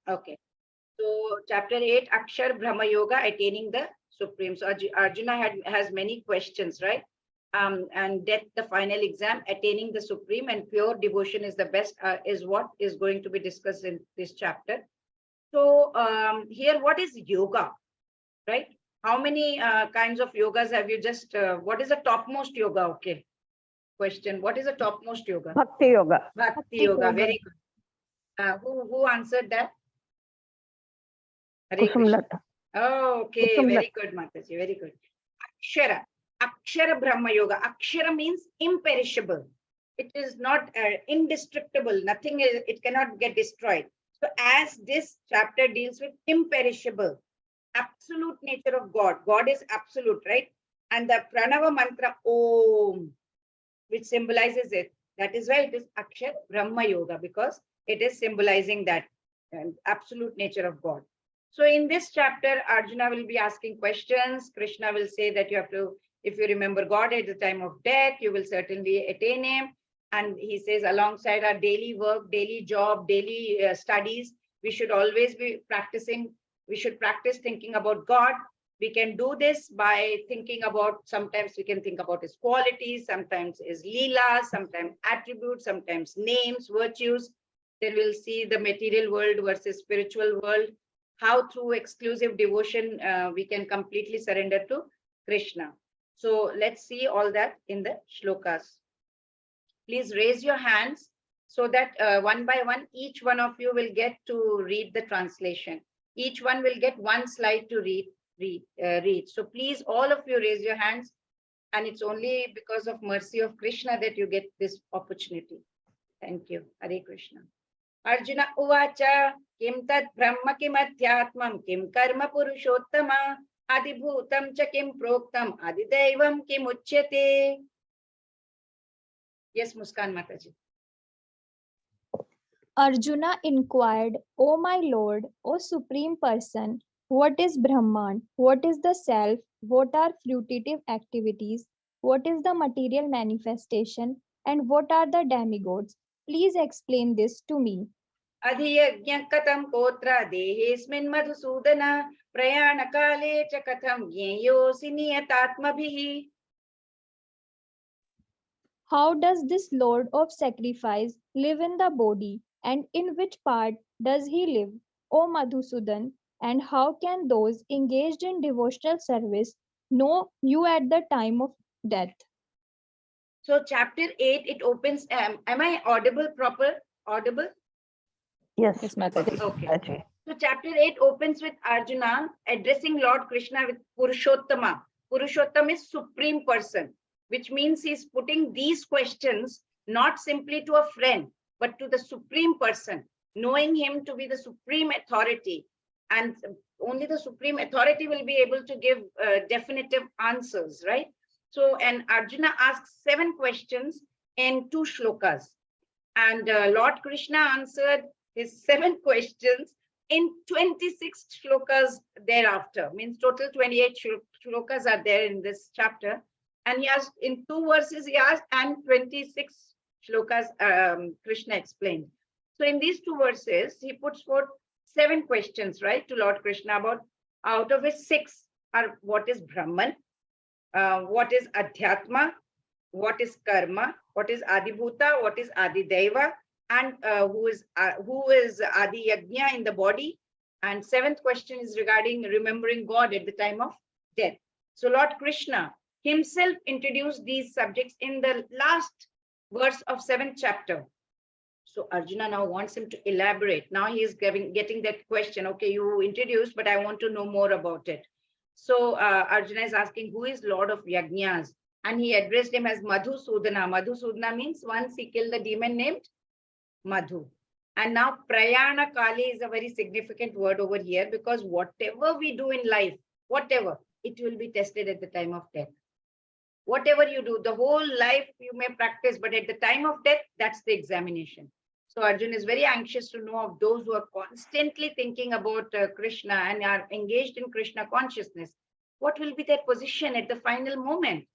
Okay. So chapter 8, Akshar Brahma Yoga, attaining the Supreme. So Arjuna has many questions, right? And death, the final exam, attaining the Supreme and pure devotion is the best, is what is going to be discussed in this chapter. So here, what is yoga, right? How many kinds of yogas have you just, what is the topmost yoga? Okay. Question, what is the topmost yoga? Bhakti Yoga. Bhakti yoga, very good. Who answered that? Hare Krishna. Kusumlata. Oh, okay, very good, Mataji, very good. Akshara, Akshara Brahma Yoga. Akshara means imperishable. It is not indestructible. Nothing is, it cannot get destroyed. So as this chapter deals with imperishable, absolute nature of God. God is absolute, right? And the Pranava mantra Om, which symbolizes it. That is why it is Akshar Brahma Yoga, because it is symbolizing that absolute nature of God. So in this chapter, Arjuna will be asking questions. Krishna will say that you have to, if you remember God at the time of death, you will certainly attain him. And he says, alongside our daily work, daily job, daily studies, we should always be practicing. We should practice thinking about God. We can do this by thinking about, sometimes we can think about his qualities, sometimes his leela, sometimes attributes, sometimes names, virtues. Then we'll see the material world versus spiritual world. How through exclusive devotion we can completely surrender to Krishna. So let's see all that in the shlokas. Please raise your hands so that one by one, each one of you will get to read the translation. Each one will get one slide to read. So please, all of you raise your hands, and it's only because of mercy of Krishna that you get this opportunity. Thank you. Hare Krishna. Arjuna uvacha kim tat brahma kim adhyatmam kim karma purushottama adibhutam cha kim proktam adidaivam kim uchyate. Yes, Muskan Mataji. Arjuna inquired, O my Lord, O Supreme Person, what is Brahman? What is the self? What are fruitive activities? What is the material manifestation? And what are the demigods? Please explain this to me. Adhiyajna katam kotra dehesmin madhusudana prayana kale cha katam jnyosi niyatatmabhihi. How does this Lord of sacrifice live in the body, and in which part does he live, O Madhusudan? And how can those engaged in devotional service know you at the time of death? So chapter 8, it opens, am I audible proper? Audible? Yes. Yes, Mataji. Okay. Mataji. So chapter 8 opens with Arjuna addressing Lord Krishna with Purushottama. Purushottam is supreme person, which means he's putting these questions not simply to a friend, but to the supreme person, knowing him to be the supreme authority. And only the supreme authority will be able to give definitive answers, right? So, and Arjuna asks 7 questions in 2 shlokas. And Lord Krishna answered his 7 questions in 26 shlokas thereafter. Means total 28 shlokas are there in this chapter. And he asked in 2 verses, he asked, and 26 shlokas Krishna explained. So in these 2 verses, he puts forth 7 questions, right, to Lord Krishna about, out of his 6 are what is Brahman, what is Adhyatma, what is Karma, what is Adibhuta, what is Adidaiva, and who is Adi Yajna in the body. And 7th question is regarding remembering God at the time of death. So Lord Krishna himself introduced these subjects in the last verse of 7th chapter. So Arjuna now wants him to elaborate. Now he is getting that question. Okay, you introduced, but I want to know more about it. So Arjuna is asking, who is Lord of Yajnas? And he addressed him as Madhusudana. Madhusudana means once he killed the demon named Madhu. And now Prayana Kali is a very significant word over here, because whatever we do in life, whatever, it will be tested at the time of death. Whatever you do, the whole life you may practice, but at the time of death, that's the examination. So Arjuna is very anxious to know of those who are constantly thinking about Krishna and are engaged in Krishna consciousness. What will be their position at the final moment?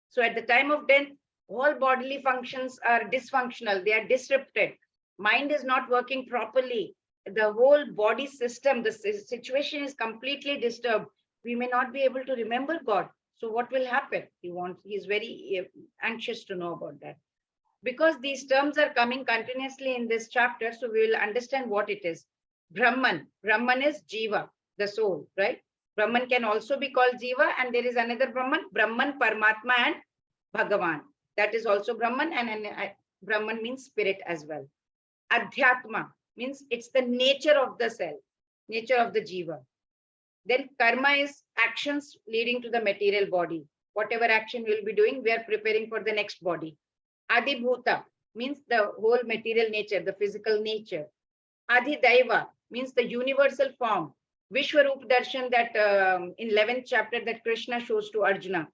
So at the time of death, all bodily functions are dysfunctional. They are disrupted. Mind is not working properly. the whole body system, the situation is completely disturbed, we may not be able to remember God. So what will happen? He's very anxious to know about that. Because these terms are coming continuously in this chapter, so we will understand what it is. Brahman. Brahman is Jiva, the soul, right? Brahman can also be called Jiva, and there is another Brahman, Brahman, Paramatma, and Bhagavan. That is also Brahman, and Brahman means spirit as well. Adhyatma means it's the nature of the self, nature of the Jiva. Then karma is actions leading to the material body. Whatever action we'll be doing, we are preparing for the next body. Adibhuta means the whole material nature, the physical nature. Adhidaiva means the universal form. Vishwarup Darshan, that in 11th chapter that Krishna shows to Arjuna.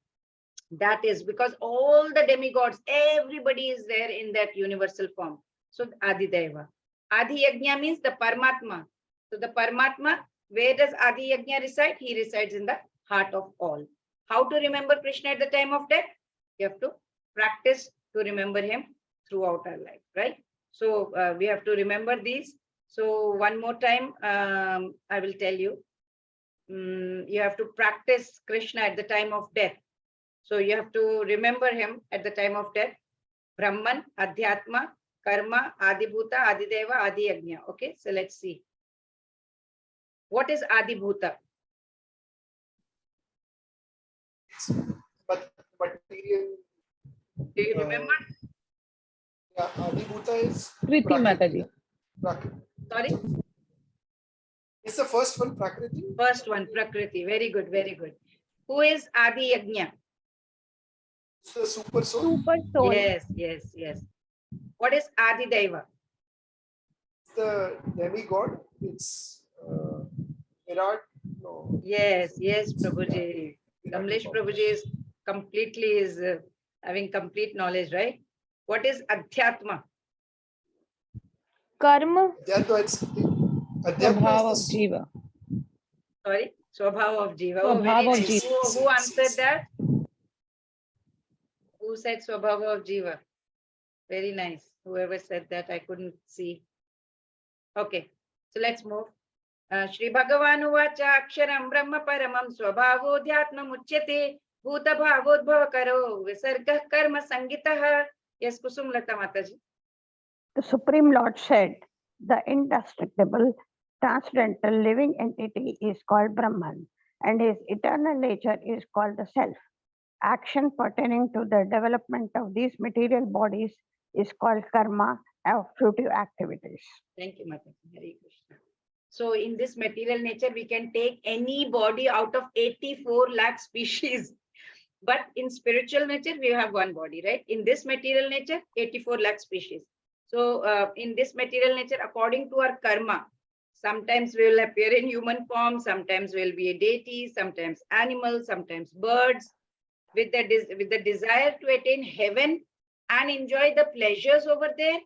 That is because all the demigods, everybody is there in that universal form. So Adhidaiva. Adi Yajna means the Paramatma. So the Paramatma, where does Adi Yajna reside? He resides in the heart of all. How to remember Krishna at the time of death? You have to practice to remember him throughout our life, right? So we have to remember these. So one more time, I will tell you. You have to practice Krishna at the time of death. So you have to remember him at the time of death. Brahman, Adhyatma, Karma, Adibhuta, Adideva, Adi Yajna. Okay, so let's see. What is Adibhuta? But material. Do you remember? Yeah, Adibhuta is Kriti Mataji. Prakriti. Sorry? It's the first one, Prakriti. First one, Prakriti. Very good, very good. Who is Adi Yajna? It's the super soul. Super soul. Yes, yes, yes. What is Adi Deva? It's the demigod. It's Virat. No. Yes, yes, Prabhuji. Kamlesh Prabhuji is completely having complete knowledge, right? What is Adhyatma? Karma. Adhyatma, it's Swabhav of Jiva. Sorry, Swabhav of Jiva. Oh, very Swabhav of nice. Jiva. Who answered that? Who said Swabhav of Jiva? Very nice. Whoever said that, I couldn't see. Okay, so let's move. Shri Bhagavan Uvacha Aksharam Brahma Paramam Swabhavo Dhyatma Muchyate Bhuta Bhavodbhava Karo Visarga Karma Sangitaha. Yes, Kusum Lata Mataji. The Supreme Lord said, the indestructible, transcendental living entity is called Brahman, and his eternal nature is called the Self. Action pertaining to the development of these material bodies is called karma or fruitive activities. Thank you, Mataji. Hare Krishna. So in this material nature, we can take any body out of 84 lakh species. But in spiritual nature, we have one body, right? In this material nature, 84 lakh species. So in this material nature, according to our karma, sometimes we will appear in human form, sometimes we'll be a deity, sometimes animals, sometimes birds, with the desire to attain heaven and enjoy the pleasures over there.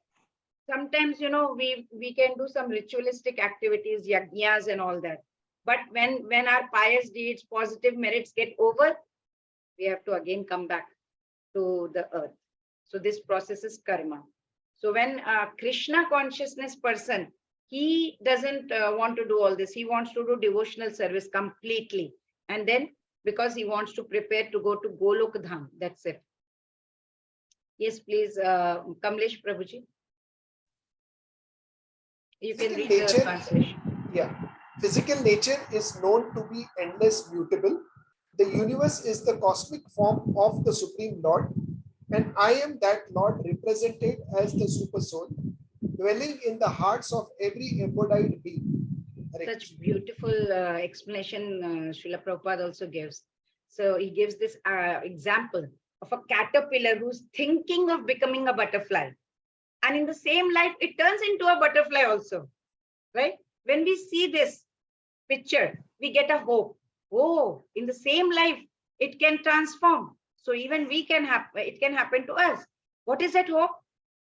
Sometimes, you know, we can do some ritualistic activities, yajnas and all that. But when our pious deeds, positive merits get over, we have to again come back to the earth. So this process is karma. So when Krishna consciousness person, he doesn't want to do all this. He wants to do devotional service completely. And then because he wants to prepare to go to Golok Dham. That's it. Yes, please, Kamlesh Prabhuji. You can read the translation. Yeah. Physical nature is known to be endless mutable. The universe is the cosmic form of the Supreme Lord, and I am that Lord represented as the Super Soul, dwelling in the hearts of every embodied being. Such beautiful explanation Srila Prabhupada also gives. So he gives this example of a caterpillar who's thinking of becoming a butterfly. And in the same life, it turns into a butterfly also, right? When we see this picture, we get a hope. Oh, in the same life, it can transform. So even we can happen, it can happen to us. What is that hope?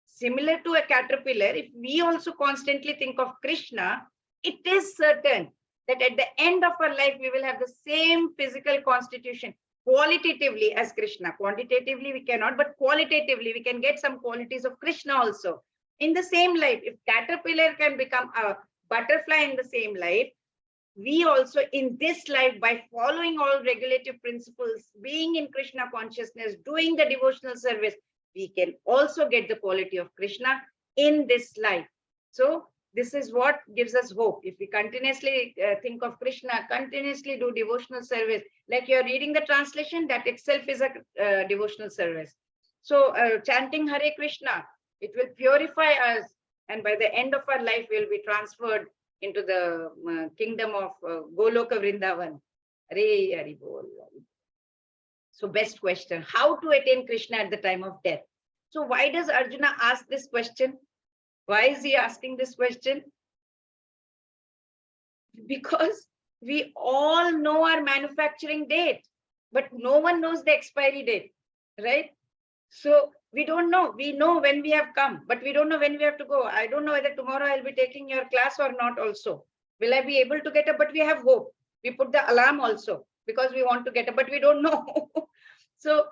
Similar to a caterpillar, if we also constantly think of Krishna, it is certain that at the end of our life, we will have the same physical constitution qualitatively as Krishna. Quantitatively, we cannot, but qualitatively, we can get some qualities of Krishna also. In the same life, if caterpillar can become a butterfly in the same life, we also in this life, by following all regulative principles, being in Krishna consciousness, doing the devotional service, we can also get the quality of Krishna in this life. So this is what gives us hope. If we continuously think of Krishna, continuously do devotional service, like you're reading the translation, that itself is a devotional service. So chanting Hare Krishna, it will purify us, and by the end of our life, we'll be transferred into the kingdom of Goloka Vrindavan. Hare Hare Bol. So best question, how to attain Krishna at the time of death? So why does Arjuna ask this question? Why is he asking this question? Because we all know our manufacturing date, but no one knows the expiry date, right? So we don't know. We know when we have come, but we don't know when we have to go. I don't know whether tomorrow I'll be taking your class or not also. Will I be able to get up? But we have hope. We put the alarm also because we want to get up, but we don't know. So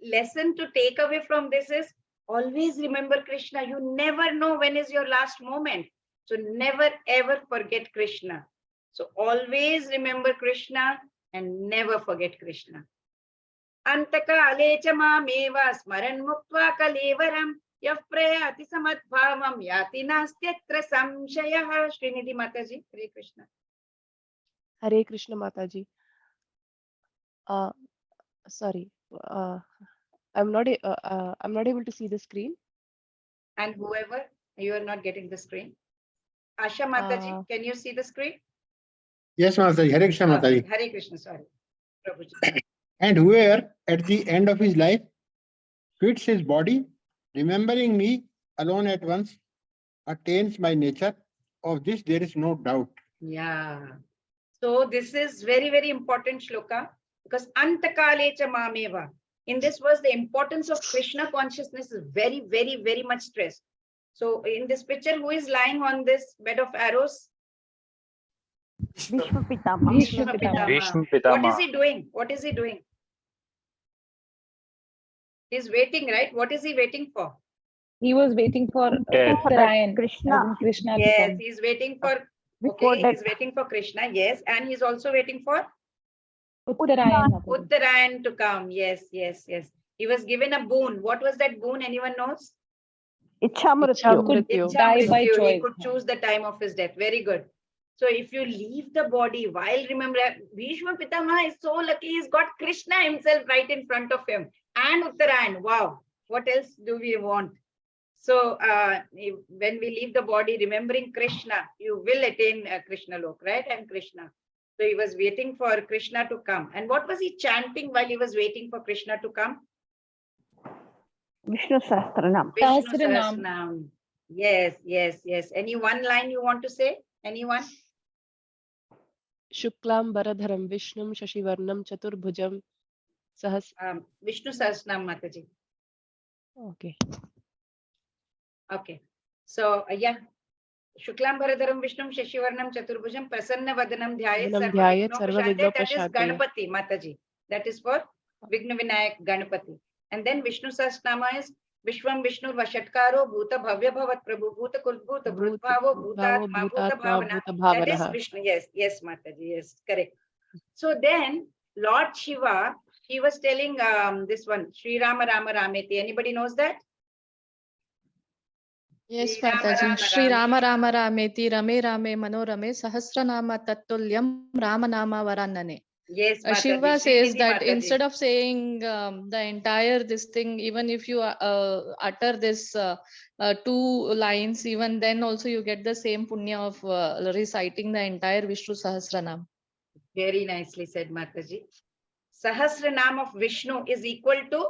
lesson to take away from this is always remember Krishna. You never know when is your last moment. So never ever forget Krishna. So always remember Krishna and never forget Krishna. Antakale cha mameva smaran muktva kalevaram yah prayati samadbhavam yati nastyatra samshayah. Srinidhi Mataji, Hare Krishna. Hare Krishna Mataji. Sorry, I'm not able to see the screen. And whoever, you are not getting the screen. Asha Mataji, can you see the screen? Yes, Mataji. Hare Krishna Mataji. Hare Krishna, sorry. Prabhuji. And whoever at the end of his life quits his body, remembering me alone at once, attains my nature. Of this there is no doubt. Yeah. So this is very, very important shloka, because antakale cha mameva. In this verse, the importance of Krishna consciousness is very, very, very much stressed. So in this picture, who is lying on this bed of arrows? Bhishma Pitama. Bhishma Pitama. Bhishma What Pitama. is he doing? What is he doing? He's waiting, right? What is he waiting for? He was waiting for Death. Uttarayan, Krishna. as in Krishna to Yes, come. he's waiting for, Before okay, that, he's waiting for Krishna, yes. And he's also waiting for Uttarayan. Mataji. Uttarayan to come. Yes, yes, yes. He was given a boon. What was that boon? Anyone knows? Ichamrityu. Mrityu. Ichha Die by Mrityu. He choice. could choose the time of his death. Very good. So if you leave the body while remember, Bhishma Pitama is so lucky, he's got Krishna himself right in front of him. And Uttarayan. Wow. What else do we want? So when we leave the body, remembering Krishna, you will attain Krishna Lok, right? And Krishna. So he was waiting for Krishna to come. And what was he chanting while he was waiting for Krishna to come? Vishnu Sahasranam. Vishnu Sahasranam. Sahasranam. Yes, yes, yes. Any one line you want to say? Anyone? Shuklam Baradharam Vishnum Shashivarnam Chaturbhujam Sahas. Vishnu Sahasranam, Mataji. Okay. Okay. So, yeah. Shuklam Bharadharam Vishnum Shashivarnam Chaturbhujam Prasanna Vadanam Dhyayat Dhyayat Sarva Vignopa Sarva Shante. That is Vignopa Ganapati, Mataji. That is for Vigna Vinayak Ganapati. And then Vishnu Sahasranama is Vishwam Vishnu Vashatkaro Bhuta Bhavya Bhavat Prabhu Bhuta Kulbhuta Bhutvavo Bhutatma Bhuta Bhavana. That is Vishnu. Yes, yes, Mataji. Yes, correct. So then Lord Shiva, he was telling this one, Sri Rama Rama Rameti. Anybody knows that? Yes, Sri Rama Mataji. Rama Sri Rame. Rama Rama Rameti Rame Rame Manorame Sahasranama Tattulyam Ramanama Varanane. Yes, Mataji. Shiva says Srinidhi that Mataji. instead of saying the entire this thing, even if you utter this two lines, even then also you get the same punya of reciting the entire Vishnu Sahasranam. Very nicely said, Mataji. Sahasranam of Vishnu is equal to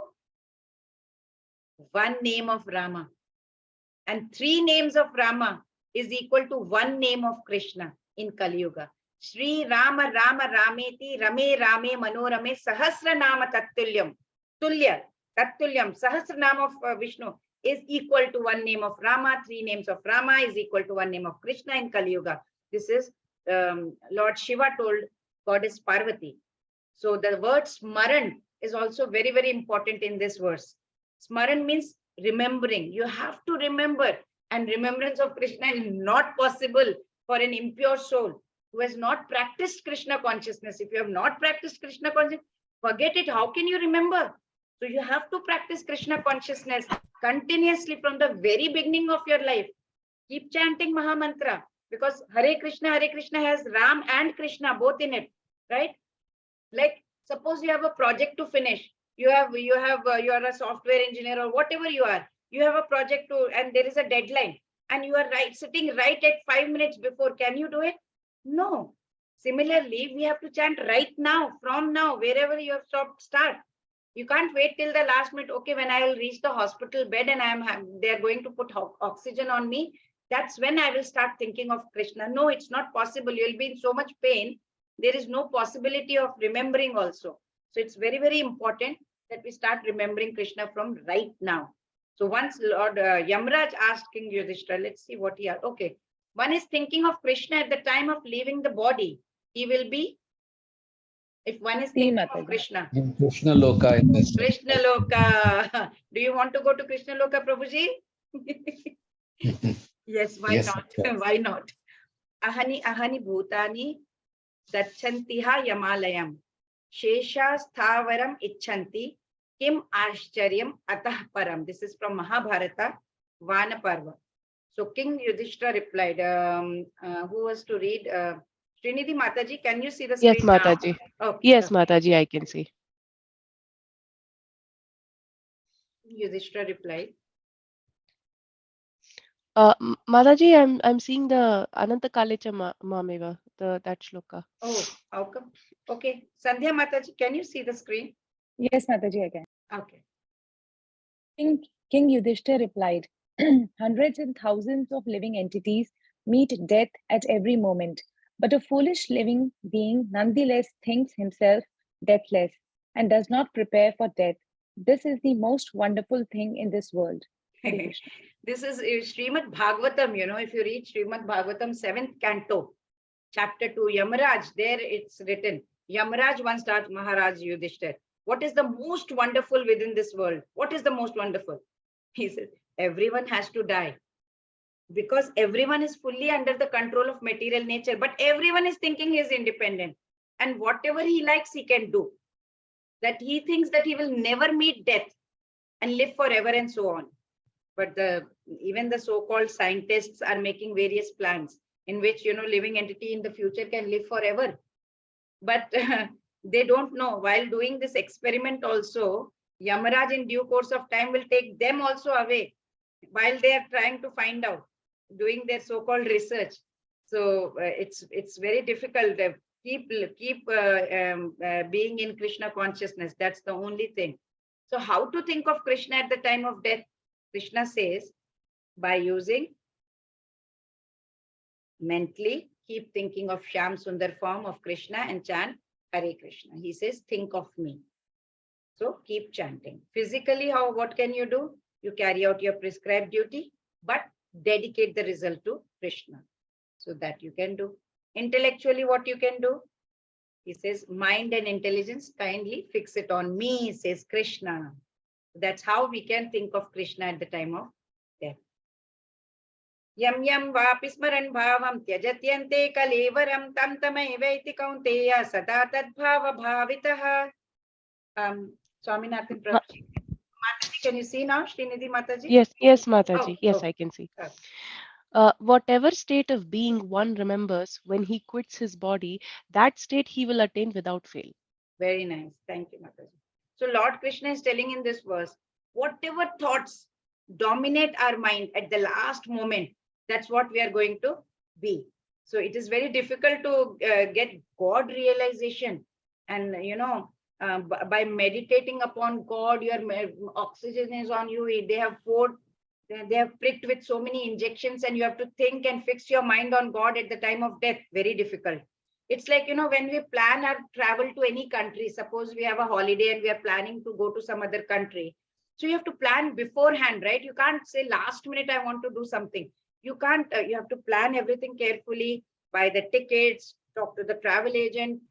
one name of Rama. And three names of Rama is equal to one name of Krishna in Kali Yuga. Sri Rama Rama Rameti Rame Rame Manorame Sahasranama Tattulyam. Tulya, Tattulyam, Sahasranam of Vishnu is equal to one name of Rama. Three names of Rama is equal to one name of Krishna in Kali Yuga. This is Lord Shiva told Goddess Parvati. So the word Smaran is also very, very important in this verse. Smaran means remembering. You have to remember, and remembrance of Krishna is not possible for an impure soul who has not practiced Krishna consciousness. If you have not practiced Krishna consciousness, forget it. How can you remember? So you have to practice Krishna consciousness continuously from the very beginning of your life. Keep chanting Maha Mantra, because Hare Krishna has Ram and Krishna both in it, right? Like suppose you have a project to finish. You are a software engineer or whatever you are. You have a project to, and there is a deadline, and you are sitting right at 5 minutes before. Can you do it? No. Similarly, we have to chant right now, from now, wherever you have stopped, start. You can't wait till the last minute. Okay, when I will reach the hospital bed and they are going to put oxygen on me, that's when I will start thinking of Krishna. No, it's not possible. You will be in so much pain. There is no possibility of remembering also. So it's very, very important that we start remembering Krishna from right now. So once Lord Yamraj asked King Yudhishthira, let's see what he asked. Okay, one is thinking of Krishna at the time of leaving the body. He will be, if one is thinking of Krishna. In Krishna Loka in this. Krishna Loka. Do you want to go to Krishna Loka, Prabhuji? Yes, why Yes, not? of course. Why not? Ahani bhutani dachantiha yamalayam. Shesha sthavaram icchanti kim ashcharyam atah param. This is from Mahabharata, Vana Parva. So King Yudhishthira replied, who was to read? Srinidhi Mataji, can you see the screen Yes, now? Mataji. Okay, Yes, okay. Mataji, I can see. Yudhishthira replied, Mataji, I'm seeing the Ananta Kalecha Mameva, that shloka. oh, how come? Okay, Sandhya Mataji, can you see the screen? Yes, Mataji, again. Okay. King Yudhishthira replied, hundreds and thousands of living entities meet death at every moment, but a foolish living being nonetheless thinks himself deathless and does not prepare for death. This is the most wonderful thing in this world. Hare Krishna. This is Srimad Bhagavatam, if you read Srimad Bhagavatam 7th canto, chapter 2, Yamaraj, there it's written, Yamaraj once asked Maharaj Yudhishthira, what is the most wonderful within this world? What is the most wonderful? He says, everyone has to die, because everyone is fully under the control of material nature, but everyone is thinking he is independent, and whatever he likes, he can do. That he thinks that he will never meet death and live forever and so on. But even the so-called scientists are making various plans in which, living entity in the future can live forever. But they don't know. While doing this experiment also, Yamaraj in due course of time will take them also away while they are trying to find out, doing their so-called research. So it's very difficult. Keep being in Krishna consciousness. That's the only thing. So how to think of Krishna at the time of death? Krishna says, by using mentally, keep thinking of Shyam Sundar form of Krishna and chant Hare Krishna. He says, think of me. So keep chanting. Physically, what can you do? You carry out your prescribed duty, but dedicate the result to Krishna. So that you can do. Intellectually, what you can do? He says, mind and intelligence, kindly fix it on me, says Krishna. That's how we can think of Krishna at the time of death. Yam yam vapi smaran bhavam tyajatyante kalevaram tam tamaivaiti kaunteya sada tadbhava bhavitaha. Swaminathan Prabhuji. Mataji, can you see now, Srinidhi Mataji? Yes, Mataji. Oh, Yes, oh. I can see. Oh. Whatever state of being one remembers when he quits his body, that state he will attain without fail. Very nice. Thank you, Mataji. So Lord Krishna is telling in this verse, whatever thoughts dominate our mind at the last moment, that's what we are going to be. So it is very difficult to get God realization. And, by meditating upon God, your oxygen is on you. They have pricked with so many injections, and you have to think and fix your mind on God at the time of death. Very difficult. It's like, when we plan our travel to any country, suppose we have a holiday and we are planning to go to some other country. So you have to plan beforehand, right? You can't say last minute, I want to do something. You can't, you have to plan everything carefully, buy the tickets, talk to the travel agent,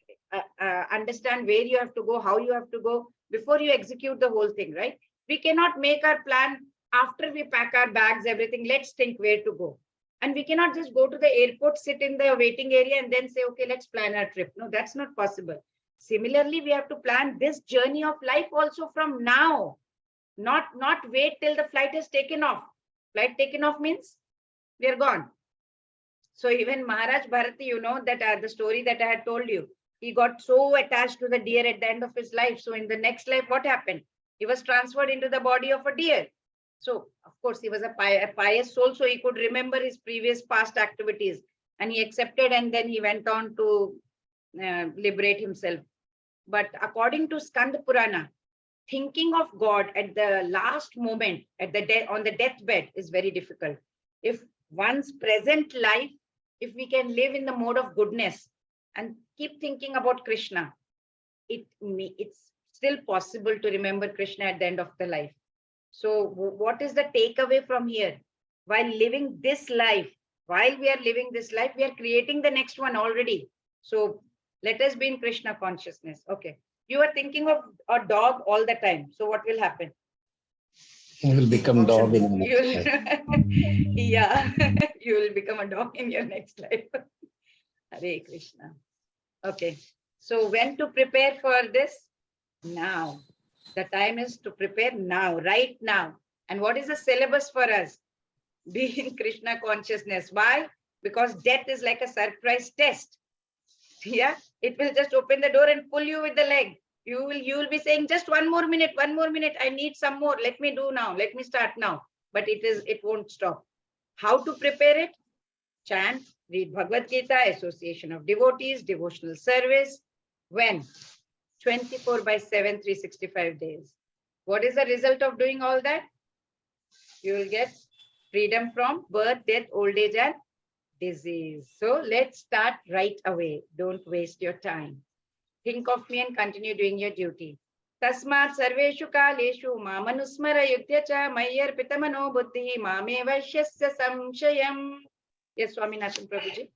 understand where you have to go, how you have to go before you execute the whole thing, right? We cannot make our plan after we pack our bags, everything. Let's think where to go. And we cannot just go to the airport, sit in the waiting area and then say, okay, let's plan our trip. No, that's not possible. Similarly, we have to plan this journey of life also from now, not wait till the flight is taken off. Flight taken off means we are gone. So even Maharaj Bharati, you know, that the story that I had told you, he got so attached to the deer at the end of his life. So in the next life, what happened? He was transferred into the body of a deer. So of course, he was a pious soul, so he could remember his previous past activities, and he accepted, and then he went on to liberate himself. But according to Skand Purana, thinking of God at the last moment, at the on the deathbed, is very difficult. If one's present life, if we can live in the mode of goodness and keep thinking about Krishna, it's still possible to remember Krishna at the end of the life. So what is the takeaway from here? While living this life, while we are living this life, we are creating the next one already. So let us be in Krishna consciousness. Okay. You are thinking of a dog all the time. So what will happen? You will become dog in the next life. Yeah, you will become a dog in your next life. Hare Krishna. Okay. So when to prepare for this? Now. The time is to prepare now, right now. And what is the syllabus for us? Be in Krishna consciousness. Why? Because death is like a surprise test. Yeah, it will just open the door and pull you with the leg. You will be saying, just one more minute, I need some more. Let me do now. Let me start now. But it won't stop. How to prepare it? Chant, read Bhagavad Gita, association of devotees, devotional service. When? 24/7, 365 days. What is the result of doing all that? You will get freedom from birth, death, old age, and disease. So let's start right away. Don't waste your time. Think of me and continue doing your duty. Tasmat sarveshu kaleshu mamanusmara yudhyacha mayyar pitamano buddhi mame vashyasya samshayam. Yes, Swaminathan Prabhuji.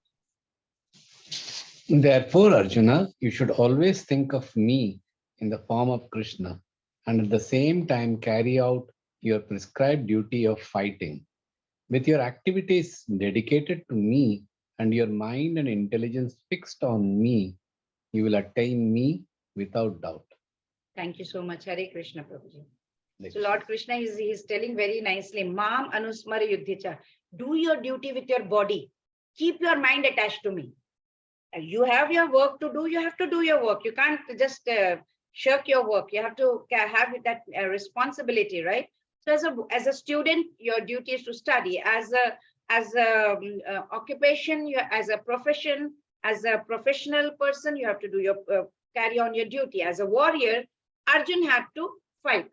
Therefore, Arjuna, you should always think of me in the form of Krishna and at the same time carry out your prescribed duty of fighting. With your activities dedicated to me and your mind and intelligence fixed on me, you will attain me without doubt. Thank you so much, Hare Krishna Prabhuji. So Lord Krishna is telling very nicely, Mam Anusmara Yudhicha, do your duty with your body. Keep your mind attached to me. You have your work to do, you have to do your work. You can't just shirk your work. You have to have that responsibility, right? So as a student, your duty is to study. As a occupation, as a profession, as a professional person, you have to do your carry on your duty. As a warrior, Arjun had to fight.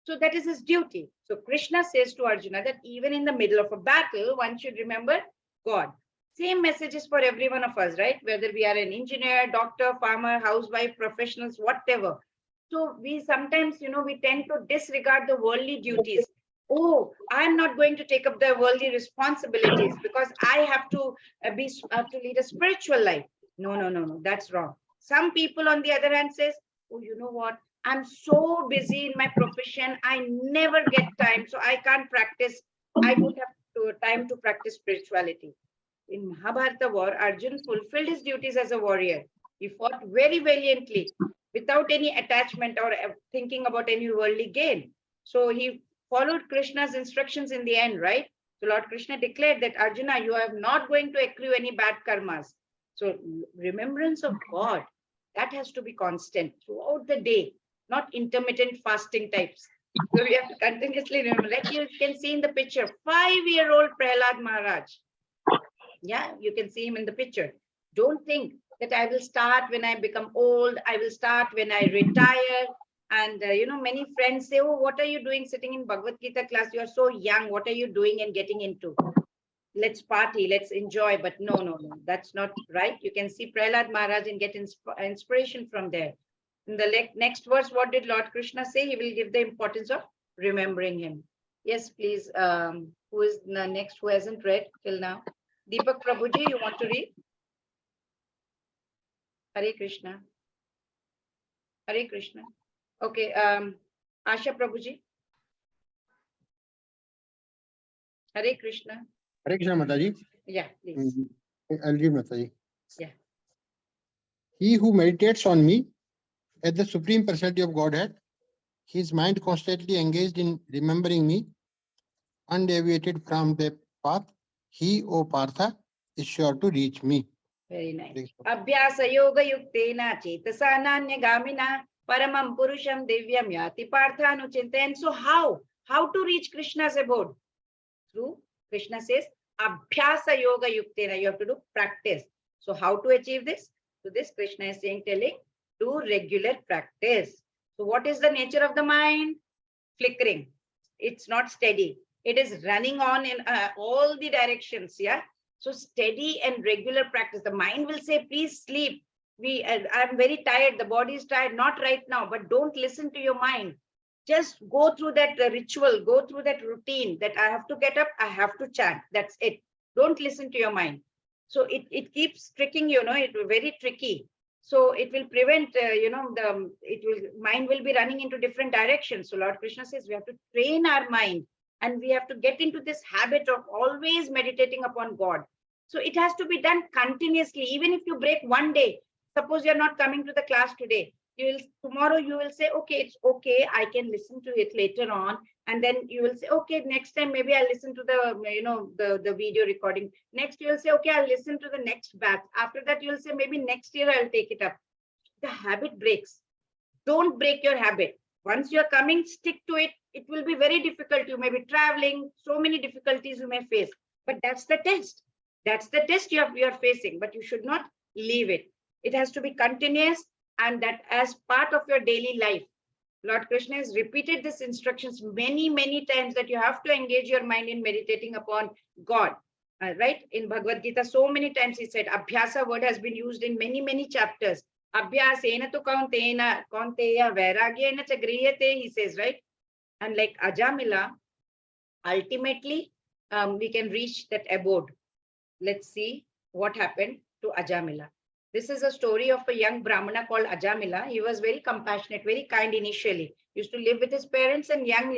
So that is his duty. So Krishna says to Arjuna that even in the middle of a battle, one should remember God. Same message is for every one of us, right? Whether we are an engineer, doctor, farmer, housewife, professionals, whatever. So we sometimes, we tend to disregard the worldly duties. Oh, I'm not going to take up the worldly responsibilities because I have to lead a spiritual life. No, that's wrong. Some people on the other hand says, oh, you know what? I'm so busy in my profession. I never get time. So I can't practice. I don't have time to practice spirituality. In Mahabharata war, Arjun fulfilled his duties as a warrior. He fought very valiantly without any attachment or thinking about any worldly gain. So he followed Krishna's instructions in the end, right? So Lord Krishna declared that Arjuna, you are not going to accrue any bad karmas. So remembrance of God, that has to be constant throughout the day, not intermittent fasting types. So we have to continuously remember. Like you can see in the picture, 5-year-old Prahlad Maharaj. Yeah, you can see him in the picture. Don't think that I will start when I become old. I will start when I retire. And, many friends say, oh, what are you doing sitting in Bhagavad Gita class? You are so young. What are you doing and getting into? Let's party. Let's enjoy. But no. That's not right. You can see Prahlad Maharaj and get inspiration from there. In the next verse, what did Lord Krishna say? He will give the importance of remembering him. Yes, please. Who is the next who hasn't read till now? Deepak Prabhuji, you want to read? Hare Krishna. Hare Krishna. Okay, Asha Prabhuji. Hare Krishna. Hare Krishna, Mataji. Yeah, please. I'll read Mataji. Yeah. He who meditates on me as the Supreme Personality of Godhead, his mind constantly engaged in remembering me, undeviated from the path, he, O Partha, is sure to reach me. Very nice. Please. Abhyasa yoga yuktena chetasa nanya paramam purusham divyam yati parthanuchinta. And so how to reach Krishna's abode? Through, Krishna says, Abhyasa yoga yuktena. You have to do practice. So how to achieve this? So this Krishna is telling, do regular practice. So what is the nature of the mind? Flickering. It's not steady. It is running on in all the directions. Yeah. So steady and regular practice. The mind will say, please sleep. I'm very tired. The body is tired. Not right now, but don't listen to your mind. Just go through that ritual, go through that routine that I have to get up, I have to chant. That's it. Don't listen to your mind. So it keeps tricking, it will very tricky. So it will prevent, mind will be running into different directions. So Lord Krishna says we have to train our mind and we have to get into this habit of always meditating upon God. So it has to be done continuously. Even if you break one day, suppose you're not coming to the class today, tomorrow you will say, okay, it's okay, I can listen to it later on. And then you will say, okay, next time maybe I'll listen to the video recording. Next you will say, okay, I'll listen to the next batch. After that you will say, maybe next year I'll take it up. The habit breaks. Don't break your habit. Once you're coming, stick to it. It will be very difficult. You may be traveling, so many difficulties you may face, but that's the test. That's the test you are facing, but you should not leave it. It has to be continuous, and that as part of your daily life. Lord Krishna has repeated these instructions many, many times that you have to engage your mind in meditating upon God. Right? In Bhagavad Gita, so many times he said, Abhyasa word has been used in many, many chapters. Abhyasena tu kaunteya vairagyena cha griyate, he says, right? And like Ajamila, ultimately, we can reach that abode. Let's see what happened to Ajamila. This is a story of a young Brahmana called Ajamila. He was very compassionate, very kind initially. Used to live with his parents and young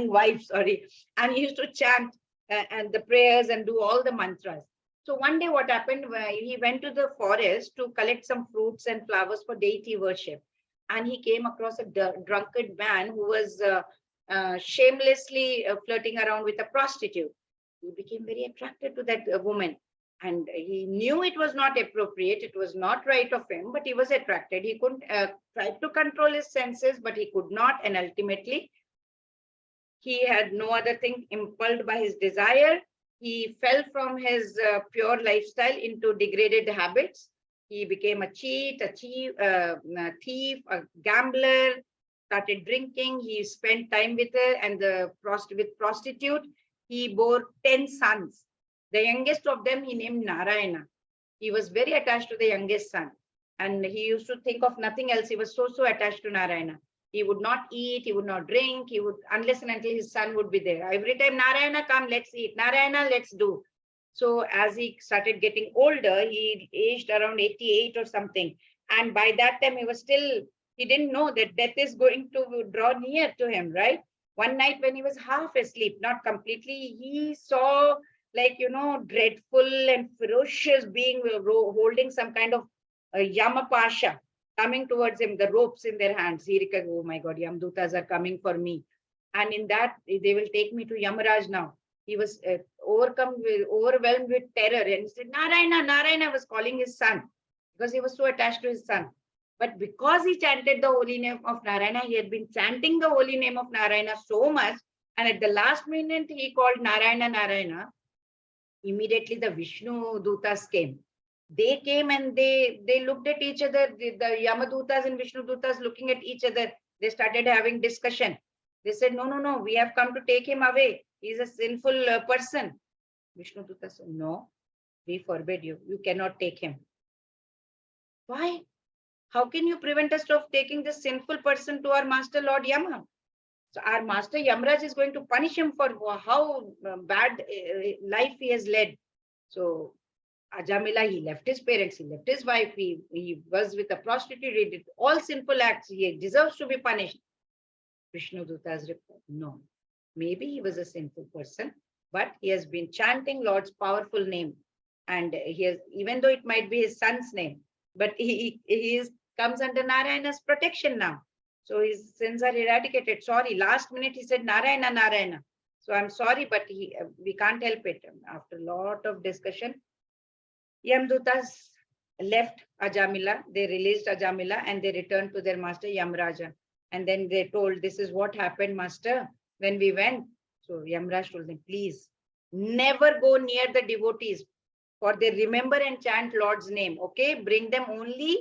wife, sorry. And he used to chant and the prayers and do all the mantras. So one day what happened, he went to the forest to collect some fruits and flowers for deity worship. And he came across a drunkard man who was shamelessly flirting around with a prostitute. He became very attracted to that woman. And he knew it was not appropriate, it was not right of him, but he was attracted. He couldn't try to control his senses, but he could not. And ultimately, he had no other thing impelled by his desire. He fell from his pure lifestyle into degraded habits. He became a cheat, a thief, a gambler, started drinking. He spent time with her and with prostitute. He bore 10 sons. The youngest of them he named Narayana. He was very attached to the youngest son. And he used to think of nothing else. He was so attached to Narayana. He would not eat, he would not drink, he would, unless and until his son would be there. Every time Narayana, come, let's eat. Narayana, let's do. So as he started getting older, he aged around 88 or something. And by that time, he didn't know that death is going to draw near to him, right? One night when he was half asleep, not completely, he saw dreadful and ferocious being holding some kind of Yamapasha coming towards him, the ropes in their hands. He recognized, oh my God, Yamdutas are coming for me. And in that, they will take me to Yamaraj now. He was overwhelmed with terror. And he said, Narayana, Narayana was calling his son because he was so attached to his son. But because he chanted the holy name of Narayana, he had been chanting the holy name of Narayana so much. And at the last minute, he called Narayana, Narayana. Immediately the Vishnu Dutas came. They came and they looked at each other. The Yamadutas and Vishnu Dutas looking at each other. They started having discussion. They said, no, we have come to take him away. He's a sinful person. Vishnu Dutas said, no, we forbid you. You cannot take him. Why? How can you prevent us from taking this sinful person to our master Lord Yama? So our master Yamraj is going to punish him for how bad life he has led. So Ajamila, he left his parents, he left his wife, he was with a prostitute, he did all sinful acts, he deserves to be punished. Vishnu Dutas replied, no, maybe he was a sinful person, but he has been chanting Lord's powerful name. And he has, even though it might be his son's name, but comes under Narayana's protection now. So his sins are eradicated. Sorry, last minute he said Narayana, Narayana. So I'm sorry, but we can't help it. After a lot of discussion, Yamdutas left Ajamila, they released Ajamila and they returned to their master Yamraja. And then they told, this is what happened, master, when we went. So Yamraj told them, please never go near the devotees, for they remember and chant Lord's name. Okay, bring them only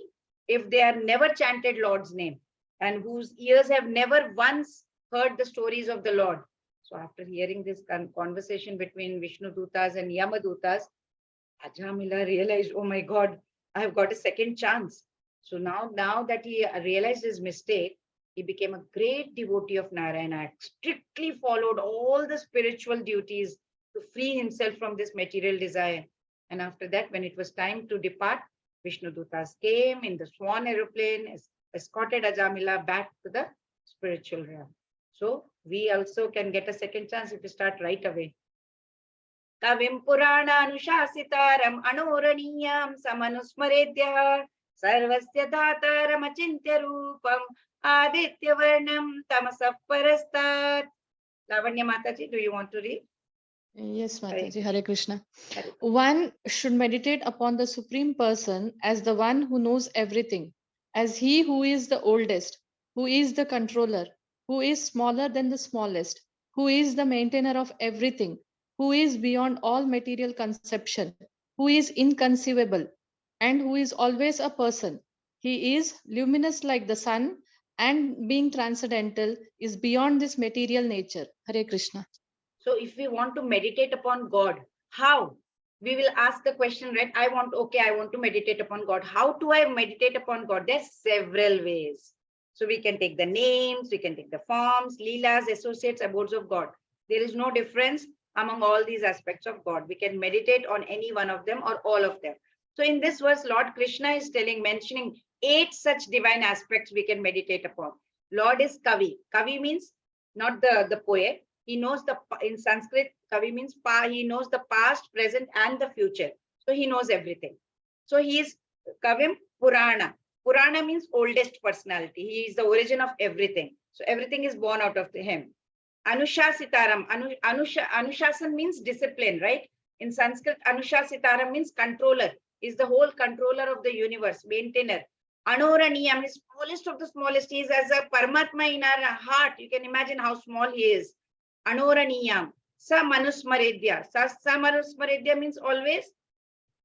if they have never chanted Lord's name and whose ears have never once heard the stories of the Lord. So after hearing this conversation between Vishnu Dutas and Yamadutas, Ajamila realized, oh my God, I have got a second chance. So now that he realized his mistake, he became a great devotee of Narayana, strictly followed all the spiritual duties to free himself from this material desire. And after that, when it was time to depart, Vishnu Dutas came in the swan aeroplane, escorted Ajamila back to the spiritual realm. So we also can get a second chance if we start right away. Kavim Purana Anushasitaram Anoraniyam Samanusmaredyah Sarvasya Dhataram Achintya Rupam Aditya Varnam Tamasah Parastat. Lavanya Mataji, do you want to read? Yes, Mataji, Hare Krishna. Hare. One should meditate upon the Supreme Person as the one who knows everything, as he who is the oldest, who is the controller, who is smaller than the smallest, who is the maintainer of everything, who is beyond all material conception, who is inconceivable, and who is always a person. He is luminous like the sun, and being transcendental is beyond this material nature. Hare Krishna. So if we want to meditate upon God, how? We will ask the question, right? I want to meditate upon God. How do I meditate upon God? There's several ways. So we can take the names, we can take the forms, leelas, associates, abodes of God. There is no difference among all these aspects of God. We can meditate on any one of them or all of them. So in this verse, Lord Krishna is mentioning 8 such divine aspects we can meditate upon. Lord is Kavi. Kavi means not the poet. He knows in Sanskrit, Kavi means he knows the past, present, and the future. So he knows everything. So he is Kavim Purana. Purana means oldest personality. He is the origin of everything. So everything is born out of him. Anushasitaram. Anushasan means discipline, right? In Sanskrit, Anushasitaram means controller. Is the whole controller of the universe, maintainer. Anoraniyam is smallest of the smallest. He is as a Paramatma in our heart. You can imagine how small he is. Anoraniyam. Sa Manusmaredya. Sa Manusmaredya means always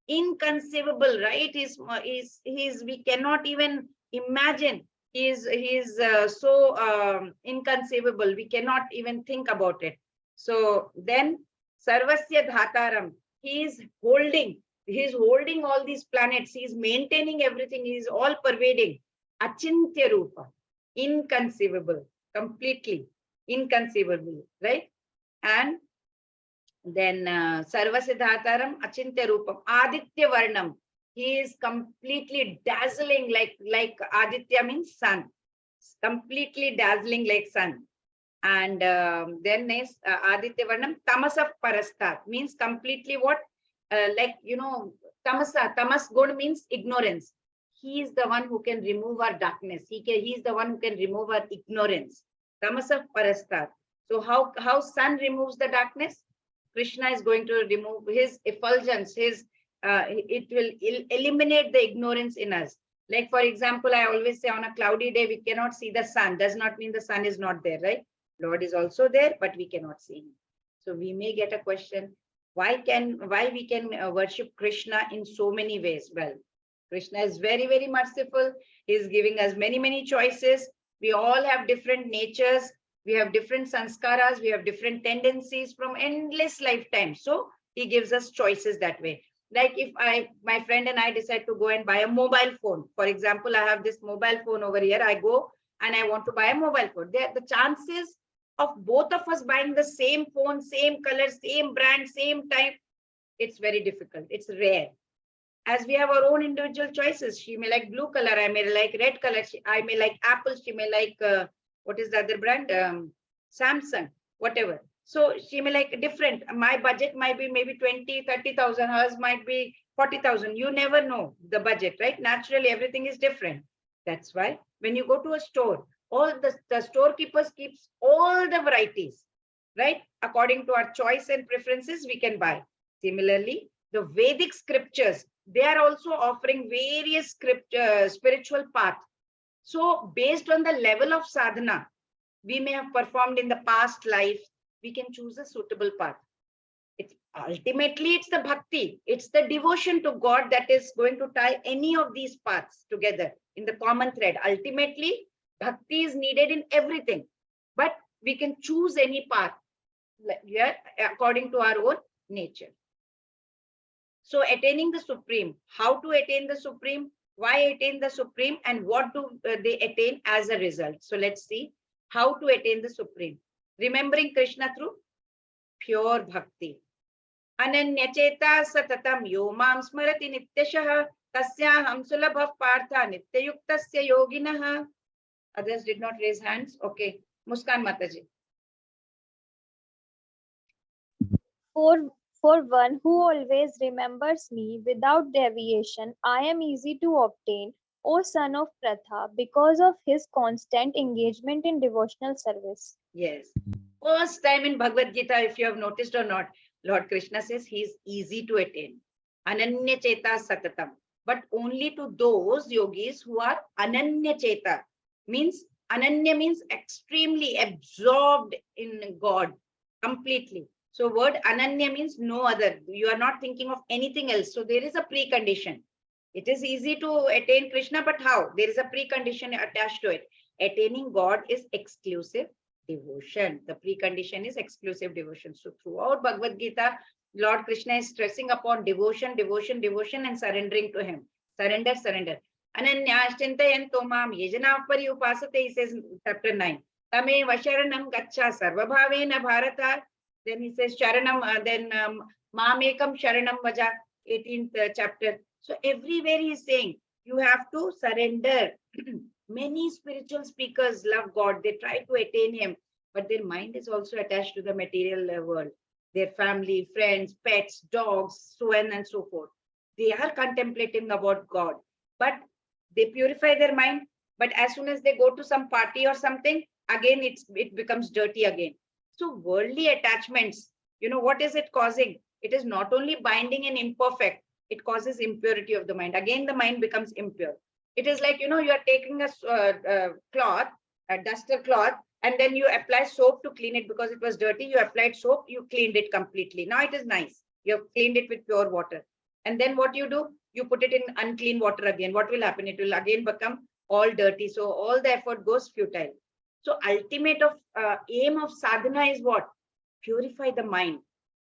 inconceivable, right? We cannot even imagine. He is so inconceivable. We cannot even think about it. So then Sarvasya Dhataram. He is holding all these planets. He is maintaining everything. He is all pervading. Achintya Rupa. Inconceivable. Completely inconceivable, right? And then Sarvasya Dhataram Achintya Rupam. Aditya Varnam. He is completely dazzling like Aditya means sun. Completely dazzling like sun. And then is Aditya Varnam Tamasah Parastat means completely what? Tamas gun means ignorance. He is the one who can remove our darkness. He is the one who can remove our ignorance. Tamasah Parastat. So how sun removes the darkness? Krishna is going to remove his effulgence, it will eliminate the ignorance in us. Like, for example, I always say on a cloudy day, we cannot see the sun. Does not mean the sun is not there, right? Lord is also there, but we cannot see him. So we may get a question, why we can worship Krishna in so many ways? Well, Krishna is very, very merciful. He is giving us many, many choices. We all have different natures. We have different sanskaras. We have different tendencies from endless lifetimes. So he gives us choices that way. Like if my friend and I decide to go and buy a mobile phone. For example, I have this mobile phone over here. I go and I want to buy a mobile phone. The chances of both of us buying the same phone, same color, same brand, same time, it's very difficult. It's rare. As we have our own individual choices. She may like blue color. I may like red color. I may like Apple. She may like, what is the other brand? Samsung, whatever. So she may like different. My budget might be maybe 20, 30,000. Hers might be 40,000. You never know the budget, right? Naturally, everything is different. That's why when you go to a store, all the storekeepers keeps all the varieties, right? According to our choice and preferences, we can buy. Similarly, the Vedic scriptures, they are also offering various spiritual paths. So based on the level of sadhana we may have performed in the past life, we can choose a suitable path. It's ultimately it's the bhakti, it's the devotion to God that is going to tie any of these paths together in the common thread. Ultimately, bhakti is needed in everything, but we can choose any path here according to our own nature. So attaining the supreme, how to attain the supreme, why attain the supreme, and what do they attain as a result? So let's see how to attain the supreme. Remembering Krishna through pure bhakti. Ananyacheta satatam yo mam smarati nityashah tasyaham sulabhav partha nityayuktasya yoginah. Others did not raise hands. Okay. Muskan Mataji. For one who always remembers me without deviation, I am easy to obtain, O son of Pratha, because of his constant engagement in devotional service. Yes. First time in Bhagavad Gita, if you have noticed or not, Lord Krishna says he is easy to attain. Ananya Cheta Satatam. But only to those yogis who are Ananya Cheta. Means Ananya means extremely absorbed in God completely. So word Ananya means no other. You are not thinking of anything else. So there is a precondition. It is easy to attain Krishna, but how? There is a precondition attached to it. Attaining God is exclusive devotion. The precondition is exclusive devotion. So throughout Bhagavad Gita, Lord Krishna is stressing upon devotion, devotion, devotion, and surrendering to him. Surrender, surrender. Ananyashchintayan tomam yejana pari upasate, he says in chapter 9. Tame vasharanam gacha sarvabhavena bharata. Then he says sharanam, then mamekam sharanam vaja, 18th chapter. So everywhere he is saying, you have to surrender. Many spiritual speakers love God. They try to attain him, but their mind is also attached to the material world. Their family, friends, pets, dogs, so on and so forth. They are contemplating about God, but they purify their mind. But as soon as they go to some party or something, again it becomes dirty again. So worldly attachments, you know, what is it causing? It is not only binding and imperfect, it causes impurity of the mind. Again, the mind becomes impure. It is like, you know, you are taking a cloth, a duster cloth, and then you apply soap to clean it because it was dirty. You applied soap, you cleaned it completely. Now it is nice. You have cleaned it with pure water. And then what you do? You put it in unclean water again. What will happen? It will again become all dirty. So all the effort goes futile. So ultimate of aim of sadhana is what? Purify the mind,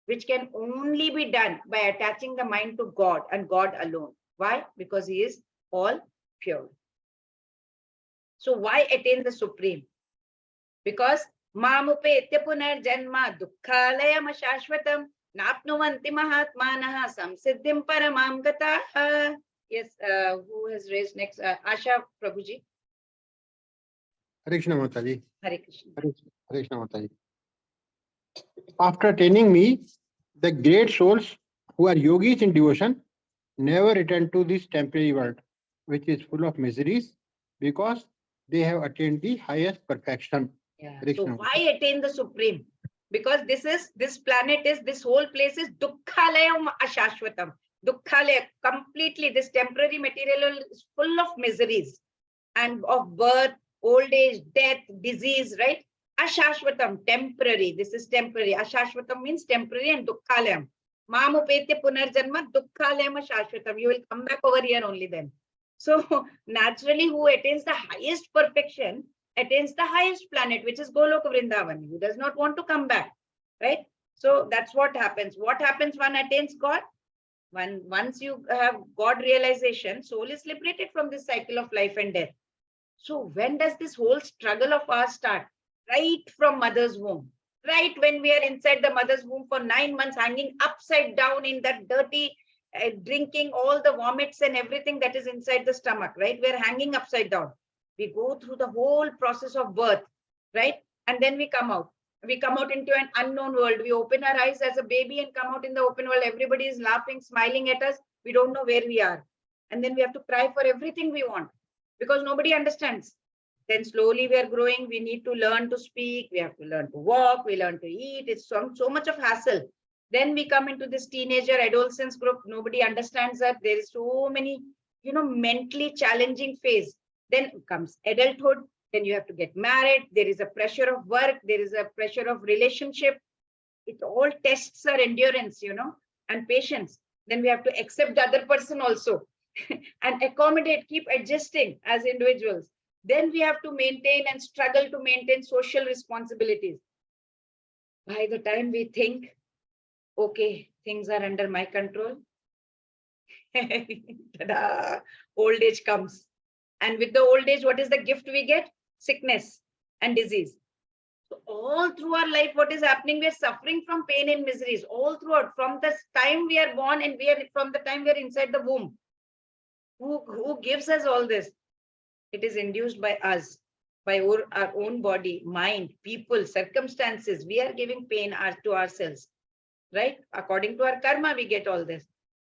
which can only be done by attaching the mind to God and God alone. Why? Because he is all pure. So why attain the supreme? Because mamupetya punar janma dukkhalayam ashashvatam napnuvanti mahatmanaha samsiddhim paramam gataha. Yes, who has raised next? Asha Prabhuji. Hare Krishna Mataji. Hare Krishna. Hare Krishna Mataji. After attaining me, the great souls who are yogis in devotion never return to this temporary world, which is full of miseries, because they have attained the highest perfection. Yeah. So why attain the supreme? Because this planet is, this whole place is dukkhalayam ashashvatam. Dukkhalaya, completely, this temporary material is full of miseries and of birth, old age, death, disease, right? Ashashvatam, temporary. This is temporary. Ashashvatam means temporary, and dukkhalayam. Mamupetya punarjanma dukkhalayam ashashvatam. You will come back over here only then. So naturally, who attains the highest perfection attains the highest planet, which is Goloka Vrindavan. Who does not want to come back, right? So that's what happens. What happens when attains God? Once you have God realization, soul is liberated from this cycle of life and death. So when does this whole struggle of ours start? Right from mother's womb. Right when we are inside the mother's womb for 9 months, hanging upside down in that dirty, drinking all the vomits and everything that is inside the stomach, right? We're hanging upside down. We go through the whole process of birth, right? And then we come out. We come out into an unknown world. We open our eyes as a baby and come out in the open world. Everybody is laughing, smiling at us. We don't know where we are. And then we have to cry for everything we want because nobody understands. Then slowly we are growing. We need to learn to speak. We have to learn to walk. We learn to eat. It's so much of hassle. Then we come into this teenager adolescence group. Nobody understands that. There is so many, mentally challenging phase. Then comes adulthood. Then you have to get married. There is a pressure of work. There is a pressure of relationship. It all tests our endurance, and patience. Then we have to accept the other person also and accommodate, keep adjusting as individuals. Then we have to maintain and struggle to maintain social responsibilities. By the time we think, okay, things are under my control, ta-da, old age comes. And with the old age, what is the gift we get? Sickness and disease. So all through our life, what is happening? We are suffering from pain and miseries all throughout, from the time we are born and from the time we are inside the womb. Who gives us all this? It is induced by us, by our own body, mind, people, circumstances. We are giving pain to ourselves, right? According to our karma, we get all this.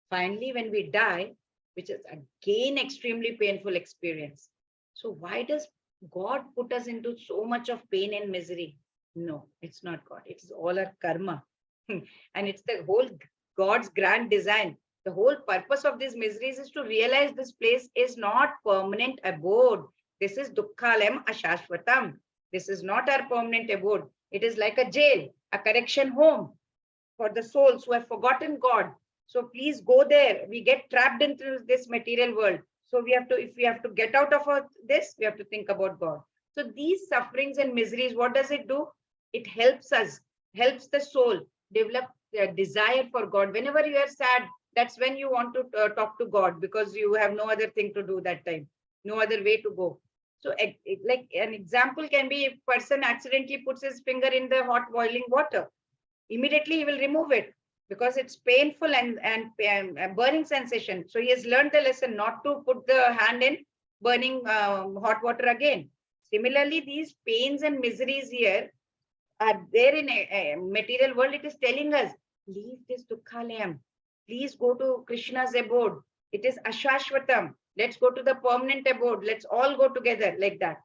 Finally, when we die, which is again extremely painful experience. So why does God put us into so much of pain and misery? No, it's not God. It's all our karma. And it's the whole God's grand design. The whole purpose of these miseries is to realize this place is not permanent abode. This is dukkhalem ashashvatam. This is not our permanent abode. It is like a jail, a correction home for the souls who have forgotten God. So please go there. We get trapped into this material world. So if we have to get out of this, we have to think about God. So these sufferings and miseries, what does it do? It helps us, helps the soul develop a desire for God. Whenever you are sad, that's when you want to talk to God because you have no other thing to do that time, no other way to go. So like an example can be if person accidentally puts his finger in the hot boiling water, immediately he will remove it because it's painful and burning sensation. So he has learned the lesson not to put the hand in burning hot water again. Similarly, these pains and miseries here are there in a material world. It is telling us, leave this dukkhalayam. Please go to Krishna's abode. It is ashashvatam. Let's go to the permanent abode. Let's all go together like that.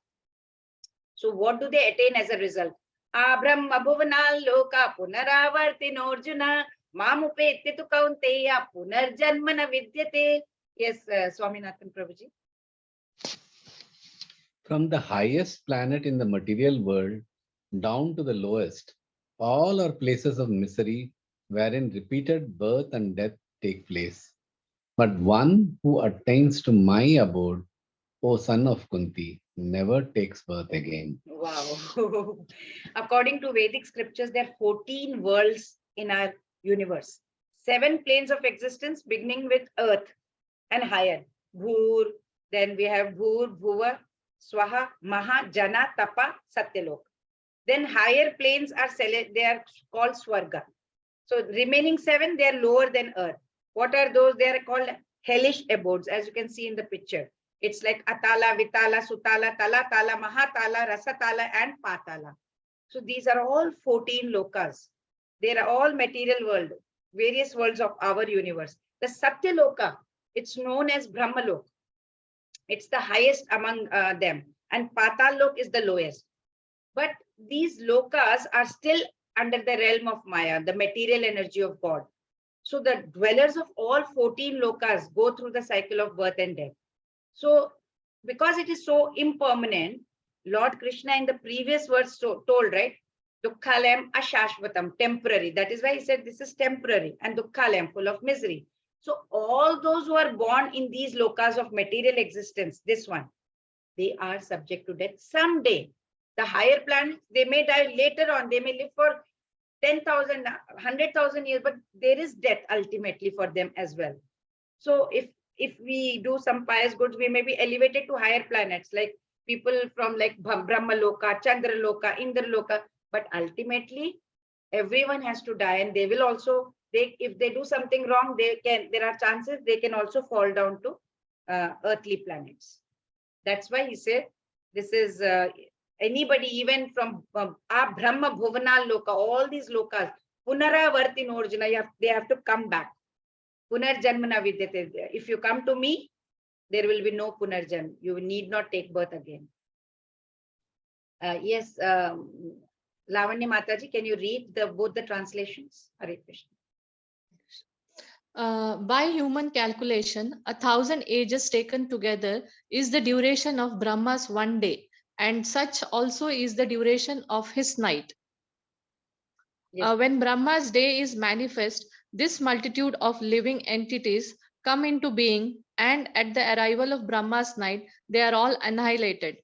So what do they attain as a result? Abram abhuvanal loka punaravartino arjuna mamupete tu kaunteya punarjanmana vidyate. Yes, Swaminathan Prabhuji. From the highest planet in the material world down to the lowest, all are places of misery wherein repeated birth and death take place. But one who attains to my abode, O son of Kunti, never takes birth again. Wow. According to Vedic scriptures, there are 14 worlds in our universe. 7 planes of existence beginning with earth and higher. Bhur, then we have Bhur, Bhuva, Swaha, Maha, Jana, Tapa, Satyalok. Then higher planes are called Swarga. So remaining 7, they are lower than earth. What are those? They are called hellish abodes, as you can see in the picture. It's like Atala, Vitala, Sutala, Tala, Tala, Mahatala, Rasatala, and Patala. So these are all 14 lokas. They are all material world, various worlds of our universe. The Satyaloka, it's known as Brahmalok. It's the highest among them. And Patalok is the lowest. But these lokas are still under the realm of Maya, the material energy of God. So the dwellers of all 14 lokas go through the cycle of birth and death. So because it is so impermanent, Lord Krishna in the previous verse told, right? Dukkhalayam ashashvatam, temporary. That is why he said this is temporary, and dukkhalayam, full of misery. So all those who are born in these lokas of material existence, this one, they are subject to death someday. The higher planets, they may die later on. They may live for 10,000, 100,000 years, but there is death ultimately for them as well. So if we do some pious goods, we may be elevated to higher planets, like people from like Brahmaloka, Chandraloka, Indraloka. But ultimately, everyone has to die, and they will also, if they do something wrong, there are chances they can also fall down to earthly planets. That's why he said this is anybody, even from Brahma Bhuvana Loka, all these lokas, Punaravarti Norjuna, they have to come back. Punarjanmana Vidyate. If you come to me, there will be no Punarjan. You need not take birth again. Yes, Lavanya Mataji, can you read both the translations? Hare Krishna. By human calculation, 1,000 ages taken together is the duration of Brahma's one day, and such also is the duration of his night. Yes. When Brahma's day is manifest, this multitude of living entities come into being, and at the arrival of Brahma's night, they are all annihilated.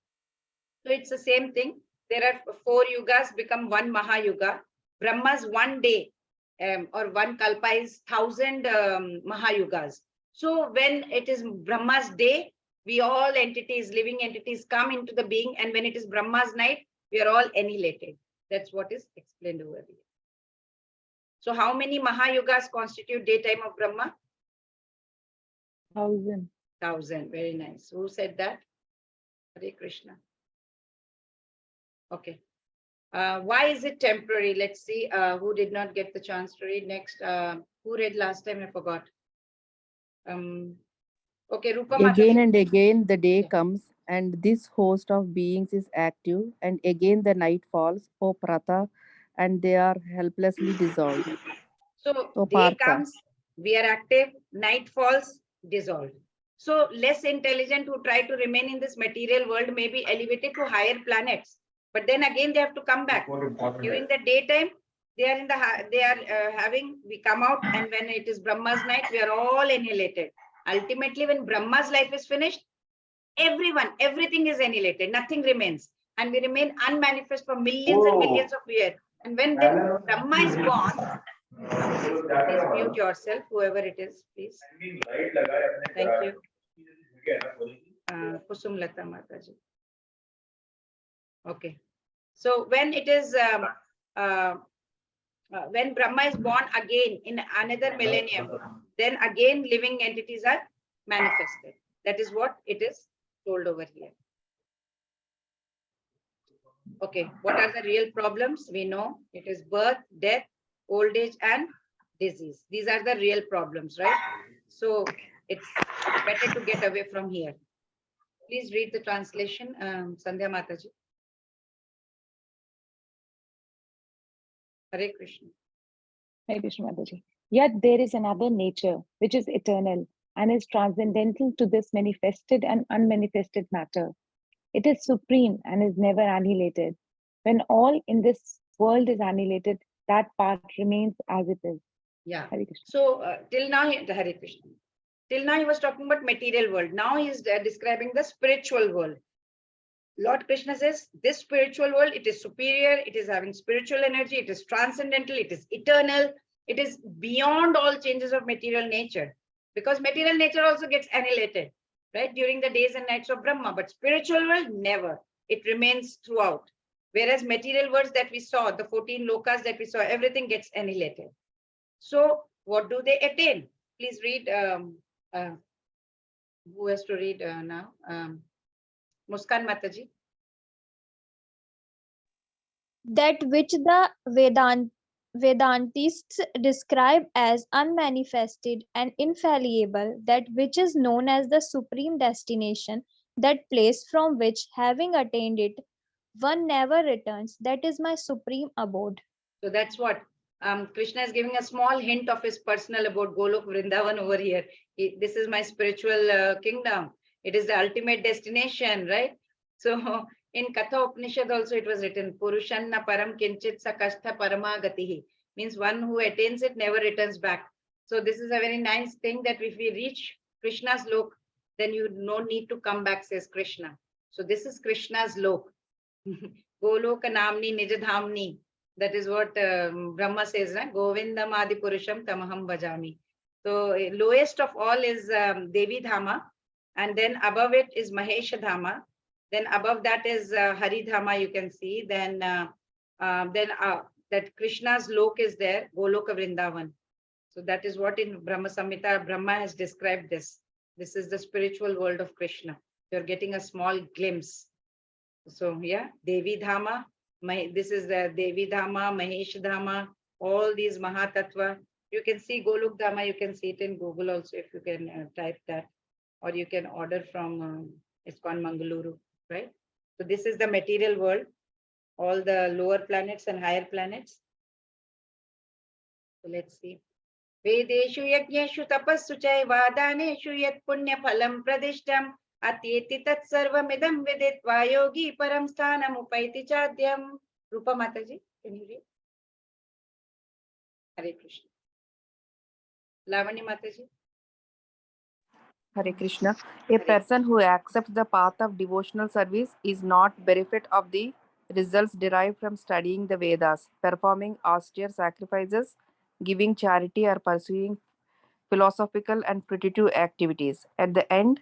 So it's the same thing. There are 4 yugas become one Mahayuga. Brahma's one day or one kalpa is 1,000 Mahayugas. So when it is Brahma's day, we all entities, living entities come into the being, and when it is Brahma's night, we are all annihilated. That's what is explained over here. So how many Mahayugas constitute daytime of Brahma? 1,000. 1,000. Very nice. Who said that? Hare Krishna. Okay. Why is it temporary? Let's see who did not get the chance to read next. Who read last time? I forgot. Okay, Rupa Again Mataji. and again the day Okay. comes, and this host of beings is active, and again the night falls, O Prata, and they are helplessly dissolved. So O day Partha. comes, we are active, night falls, dissolved. So less intelligent who try to remain in this material world may be elevated to higher planets, but then again they have to come back. During the daytime, they are in the we come out, and when it is Brahma's night, we are all annihilated. Ultimately, when Brahma's life is finished, everything is annihilated, nothing remains, and we remain unmanifest for millions and millions of years. And when Brahma is born, please mute yourself, whoever it is, please. Thank you. Kusum Lata Mataji. Okay. So when it is when Brahma is born again in another millennium, then again living entities are manifested. That is what it is told over here. Okay, what are the real problems? We know it is birth, death, old age, and disease. These are the real problems, right? So it's better to get away from here. Please read the translation, Sandhya Mataji. Hare Krishna. Hare Krishna Mataji. Yet there is another nature which is eternal and is transcendental to this manifested and unmanifested matter. It is supreme and is never annihilated. When all in this world is annihilated, that part remains as it is. Yeah. Hare Krishna. So till now, Hare Krishna. Till now he was talking about material world. Now he is describing the spiritual world. Lord Krishna says this spiritual world, it is superior, it is having spiritual energy, it is transcendental, it is eternal, it is beyond all changes of material nature, because material nature also gets annihilated, right, during the days and nights of Brahma, but spiritual world never, it remains throughout. Whereas material worlds that we saw, the 14 lokas that we saw, everything gets annihilated. So what do they attain? Please read, who has to read now? Muskan Mataji. That which the Vedantists describe as unmanifested and infallible, that which is known as the supreme destination, that place from which, having attained it, one never returns, that is my supreme abode. So that's what Krishna is giving a small hint of his personal abode, Golok Vrindavan over here. This is my spiritual kingdom. It is the ultimate destination, right? So in Katha Upanishad also it was written, Purushanna param kinchit sakastha paramagatihi, means one who attains it never returns back. So this is a very nice thing, that if we reach Krishna's lok, then you no need to come back, says Krishna. So this is Krishna's lok. Goloka namni nijadhamni. That is what Brahma says, right? Govindam adi purusham tamaham bhajami. So lowest of all is Devi Dhama, and then above it is Mahesha Dhama. Then above that is Hari Dhama, you can see. Then that Krishna's lok is there, Goloka Vrindavan. So that is what in Brahma Samhita, Brahma has described this. This is the spiritual world of Krishna. You're getting a small glimpse. So yeah, Devi Dhama, this is the Devi Dhama, Mahesh Dhama, all these Mahatattva. You can see Golok Dhama, you can see it in Google also if you can type that, or you can order from ISKCON Mangaluru, right? So this is the material world, all the lower planets and higher planets. So let's see. Vedeshu yajneshu tapassu chaiva daneshu yat punya phalam pradishtam atyeti tat sarvamidam viditva yogi param sthanam upaiti chadyam. Rupa Mataji, can you read? Hare Krishna. Lavani Mataji. Hare Krishna. A person who accepts the path of devotional service is not bereft of the results derived from studying the Vedas, performing austere sacrifices, giving charity, or pursuing philosophical and fruitive activities. At the end,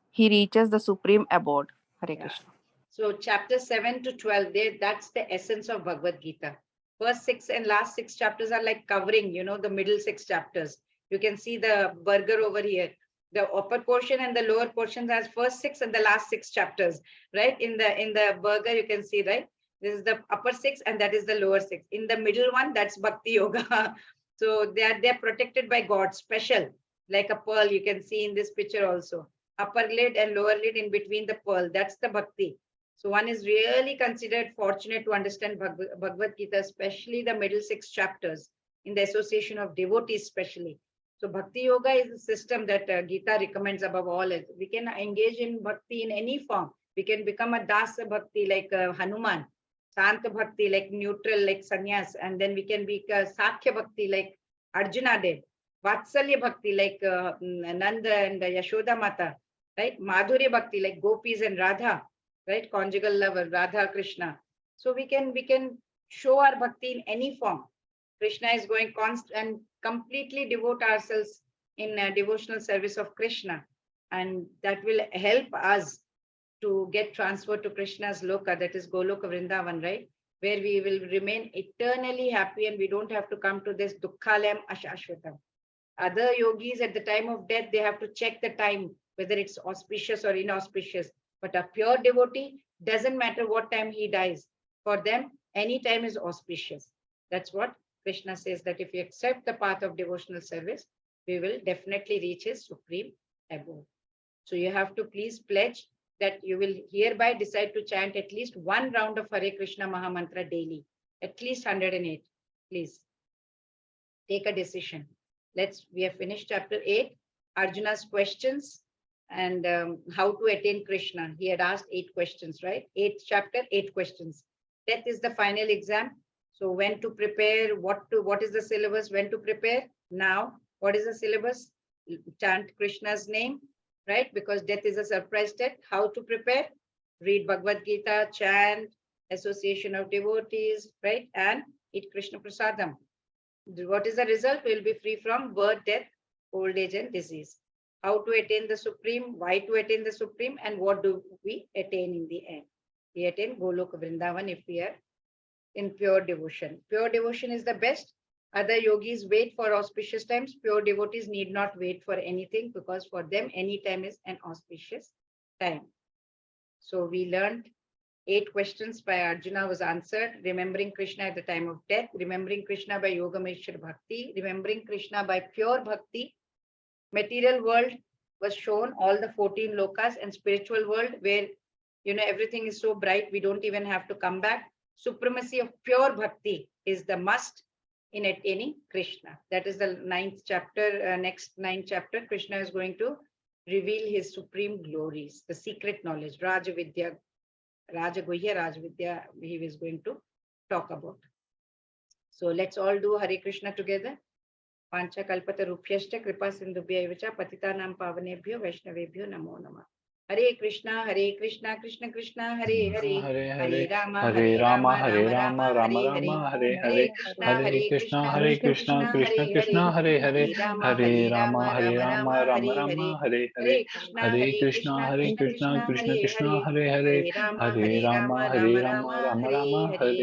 he reaches the supreme abode. Hare Krishna. So chapter 7 to 12, there, that's the essence of Bhagavad Gita. First 6 and last 6 chapters are like covering, the middle 6 chapters. You can see the burger over here. The upper portion and the lower portions has first 6 and the last 6 chapters, right? In the burger, you can see, right? This is the upper 6 and that is the lower 6. In the middle one, that's Bhakti Yoga. So they're protected by God, special, like a pearl. You can see in this picture also. Upper lid and lower lid in between the pearl. That's the Bhakti. So one is really considered fortunate to understand Bhagavad Gita, especially the middle 6 chapters in the association of devotees, especially. So Bhakti Yoga is a system that Gita recommends above all. We can engage in Bhakti in any form. We can become a Dasa Bhakti like Hanuman, Santa Bhakti like neutral like Sannyas, and then we can be Sakhya Bhakti like Arjuna did, Vatsalya Bhakti like Nanda and Yashoda Mata, right? Madhurya Bhakti like Gopis and Radha, right? Conjugal lover, Radha Krishna. So we can show our Bhakti in any form. Krishna is going and completely devote ourselves in devotional service of Krishna. And that will help us to get transferred to Krishna's Loka, that is Goloka Vrindavan, right? Where we will remain eternally happy and we don't have to come to this Dukkhalayam Ashashvatam. Other yogis at the time of death, they have to check the time, whether it's auspicious or inauspicious. But a pure devotee, doesn't matter what time he dies. For them, any time is auspicious. That's what Krishna says, that if we accept the path of devotional service, we will definitely reach his supreme abode. So you have to please pledge that you will hereby decide to chant at least one round of Hare Krishna Mahamantra daily, at least 108. Please take a decision. We have finished chapter 8, Arjuna's questions and how to attain Krishna. He had asked 8 questions, right? 8th chapter, 8 questions. Death is the final exam. So when to prepare, what is the syllabus, when to prepare? Now, what is the syllabus? Chant Krishna's name, right? Because death is a surprise death. How to prepare? Read Bhagavad Gita, chant, association of devotees, right? And eat Krishna Prasadam. What is the result? We will be free from birth, death, old age, and disease. How to attain the Supreme, why to attain the Supreme, and what do we attain in the end? We attain Goloka Vrindavan if we are in pure devotion. Pure devotion is the best. Other yogis wait for auspicious times. Pure devotees need not wait for anything because for them, any time is an auspicious time. So we learned 8 questions by Arjuna was answered. Remembering Krishna at the time of death, remembering Krishna by Yogameshwar Bhakti, remembering Krishna by pure Bhakti. Material world was shown, all the 14 lokas, and spiritual world where everything is so bright, we don't even have to come back. Supremacy of pure Bhakti is the must in attaining Krishna. That is the 9th chapter, next 9th chapter. Krishna is going to reveal his supreme glories, the secret knowledge, Rajavidya, Rajaguhya, Rajavidya, he is going to talk about. So let's all do Hare Krishna together. Pancha kalpata rupyashta kripa sindhubhya evacha patitanam pavanebhyo vaishnavebhyo namo namah. Hare Krishna, Krishna Krishna, Hare Hare, Hare Rama, Rama Rama, Hare Hare, Hare Krishna, Krishna Krishna, Hare Hare, Hare Rama, Rama, Hare Hare, Hare Krishna, Krishna Krishna, Hare Hare, Hare Rama, Rama, Hare Hare.